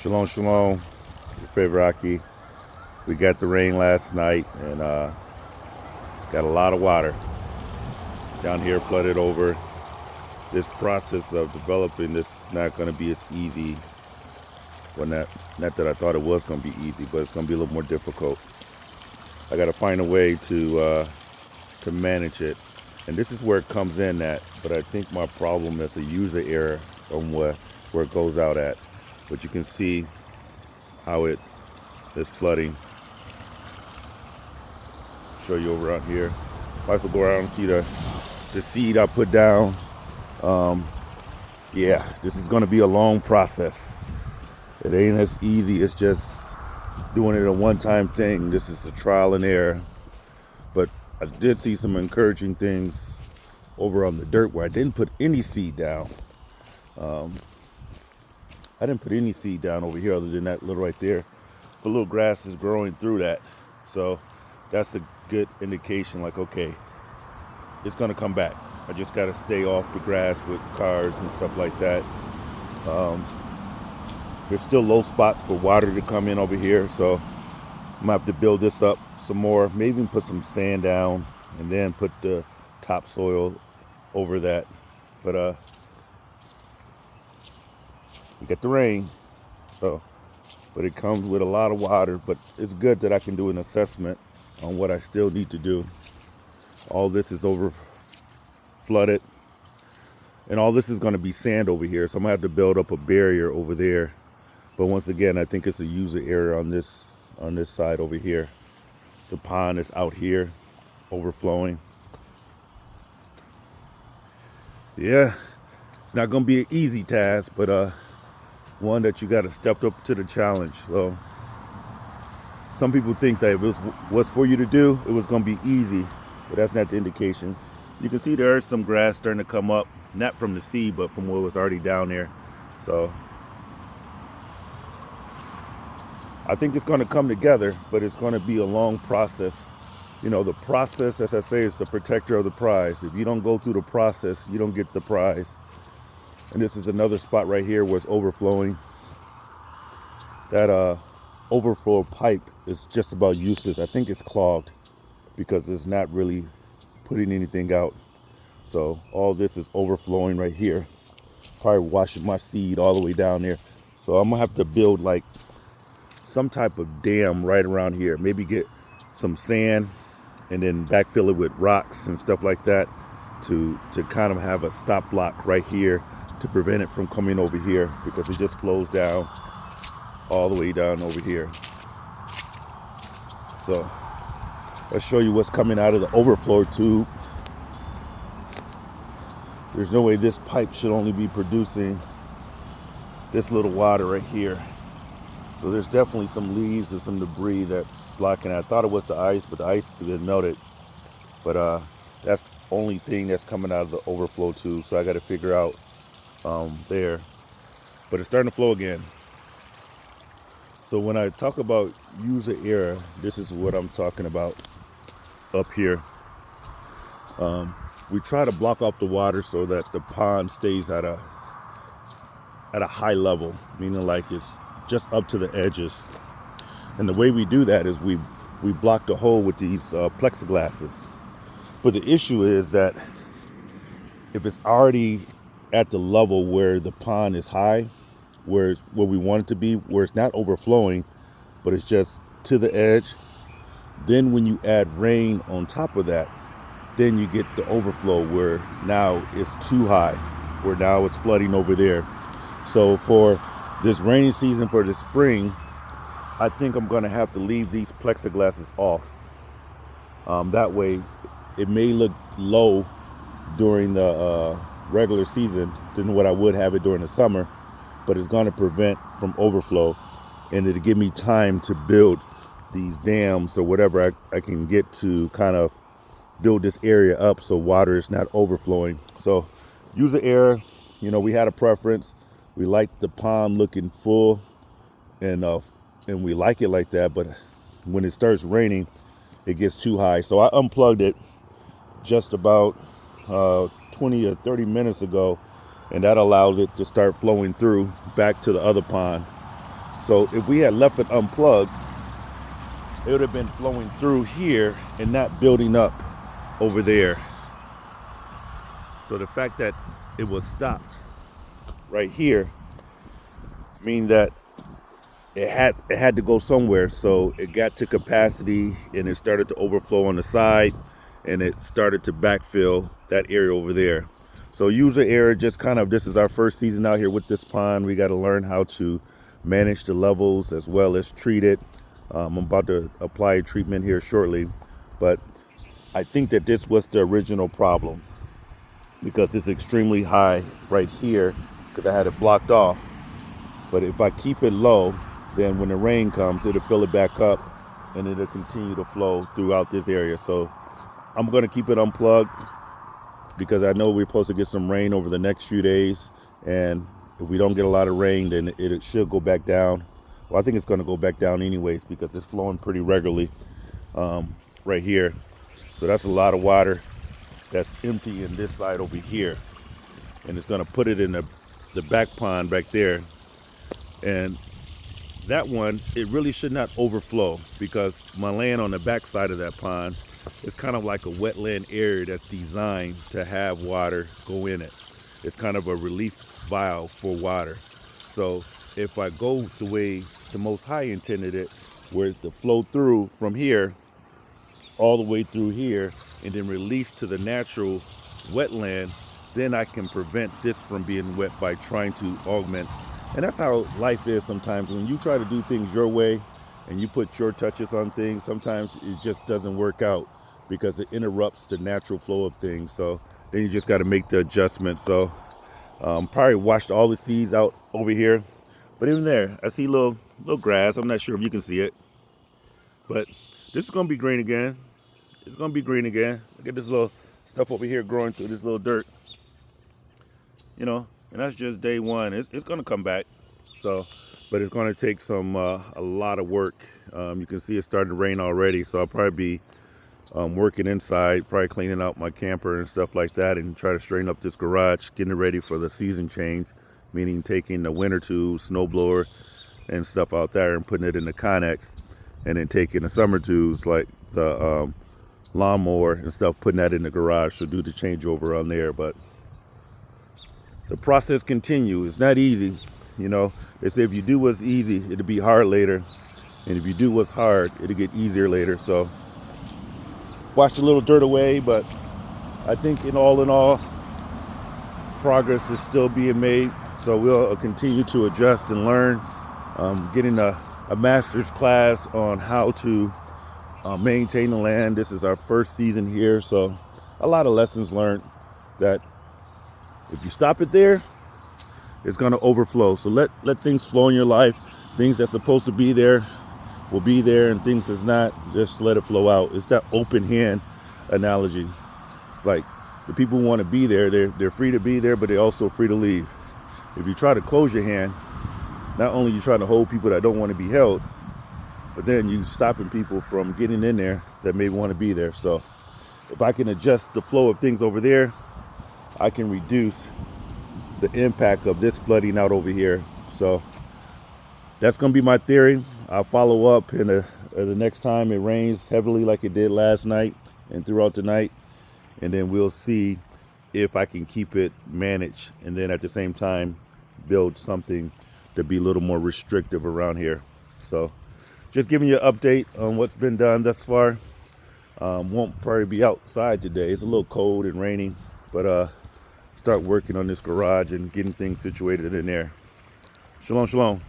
Shalom, shalom. Your favorite Aki. We got the rain last night and got a lot of water down here, flooded over. This process of developing this is not going to be as easy. Well, not that I thought it was going to be easy, but it's going to be a little more difficult. I got to find a way to manage it, and this is where it comes in at. But I think my problem is a user error on where it goes out at. But you can see how it is flooding. Show you over out here. Might as well go around and see the seed I put down. Yeah, this is going to be a long process. It ain't as easy as just doing it a one-time thing. This is a trial and error. But I did see some encouraging things over on the dirt where I didn't put any seed down. I didn't put any seed down over here other than that little right there. The little grass is growing through that. So that's a good indication, like, okay, it's going to come back. I just got to stay off the grass with cars and stuff like that. There's still low spots for water to come in over here, so I'm going to have to build this up some more. Maybe even put some sand down and then put the topsoil over that. But we get the rain, but it comes with a lot of water. But it's good that I can do an assessment on what I still need to do. All this is over flooded, and all this is going to be sand over here, so I'm gonna have to build up a barrier over there. But once again, I think it's a user error on this side over here. The pond is out here, it's overflowing. Yeah, it's not gonna be an easy task, but one that you got to step up to the challenge. So some people think that if it was for you to do, it was going to be easy, but that's not the indication. You can see there is some grass starting to come up, not from the seed, but from what was already down there. So I think it's going to come together, but it's going to be a long process. You know, the process, as I say, is the protector of the prize. If you don't go through the process, you don't get the prize. And this is another spot right here where it's overflowing. That overflow pipe is just about useless. I think it's clogged because it's not really putting anything out. So all this is overflowing right here. Probably washing my seed all the way down there. So I'm gonna have to build like some type of dam right around here. Maybe get some sand and then backfill it with rocks and stuff like that to kind of have a stop block right here to prevent it from coming over here, because it just flows down all the way down over here. So let's show you what's coming out of the overflow tube. There's no way this pipe should only be producing this little water right here. So there's definitely some leaves and some debris that's blocking it. I thought it was the ice, but the ice has been melted. But that's the only thing that's coming out of the overflow tube. So I got to figure out there. But it's starting to flow again. So when I talk about user error, this is what I'm talking about up here. We try to block off the water so that the pond stays at a high level, meaning like it's just up to the edges. And the way we do that is we block the hole with these plexiglasses. But the issue is that if it's already at the level where the pond is high, where we want it to be, where it's not overflowing, but it's just to the edge, then when you add rain on top of that, then you get the overflow where now it's too high, where now it's flooding over there. So for this rainy season, for the spring, I think I'm going to have to leave these plexiglasses off. That way, it may look low during the regular season than what I would have it during the summer, but it's going to prevent from overflow, and it'll give me time to build these dams or whatever I can get to kind of build this area up so water is not overflowing. So user error, we had a preference. We like the pond looking full, and we like it like that, but when it starts raining, it gets too high. So I unplugged it just about 20 or 30 minutes ago, and that allows it to start flowing through back to the other pond. So if we had left it unplugged, it would have been flowing through here and not building up over there. So the fact that it was stopped right here mean that it had to go somewhere. So it got to capacity and it started to overflow on the side, and it started to backfill that area over there. So user error, just kind of, this is our first season out here with this pond. We got to learn how to manage the levels as well as treat it. I'm about to apply a treatment here shortly, but I think that this was the original problem because it's extremely high right here because I had it blocked off. But if I keep it low, then when the rain comes, it'll fill it back up and it'll continue to flow throughout this area. So I'm going to keep it unplugged because I know we're supposed to get some rain over the next few days. And if we don't get a lot of rain, then it should go back down. Well, I think it's going to go back down anyways because it's flowing pretty regularly right here. So that's a lot of water that's empty in this side over here. And it's going to put it in the back pond back there. And that one, it really should not overflow because my land on the back side of that pond is kind of like a wetland area that's designed to have water go in it. It's kind of a relief valve for water. So if I go the way the Most High intended it, where it's to flow through from here all the way through here and then release to the natural wetland, then I can prevent this from being wet by trying to augment. And that's how life is sometimes. When you try to do things your way and you put your touches on things, sometimes it just doesn't work out because it interrupts the natural flow of things. So then you just got to make the adjustment. So probably washed all the seeds out over here. But even there, I see little grass. I'm not sure if you can see it. But this is going to be green again. It's going to be green again. Look at this little stuff over here growing through this little dirt. You know, and that's just day one. It's going to come back. So, but it's going to take some a lot of work. You can see it's starting to rain already. So I'll probably be working inside, probably cleaning out my camper and stuff like that, and try to straighten up this garage, getting it ready for the season change, meaning taking the winter tubes, snowblower, and stuff out there and putting it in the Connex, and then taking the summer tubes like the lawnmower and stuff, putting that in the garage. So do the changeover on there, but the process continues. It's not easy. You know, they say if you do what's easy, it'll be hard later. And if you do what's hard, it'll get easier later. So wash a little dirt away, but I think in all, progress is still being made. So we'll continue to adjust and learn. Getting a master's class on how to maintain the land. This is our first season here. So a lot of lessons learned that if you stop it there, it's going to overflow. So let things flow in your life. Things that's supposed to be there will be there, and things that's not, just let it flow out. It's that open hand analogy. It's like the people who want to be there, they're free to be there, but they're also free to leave. If you try to close your hand, not only are you trying to hold people that don't want to be held, but then you stopping people from getting in there that may want to be there. So if I can adjust the flow of things over there, I can reduce the impact of this flooding out over here. So that's going to be my theory. I'll follow up in the next time it rains heavily like it did last night and throughout the night. And then we'll see if I can keep it managed. And then at the same time, build something to be a little more restrictive around here. So just giving you an update on what's been done thus far. Won't probably be outside today. It's a little cold and raining, but start working on this garage and getting things situated in there. Shalom, shalom.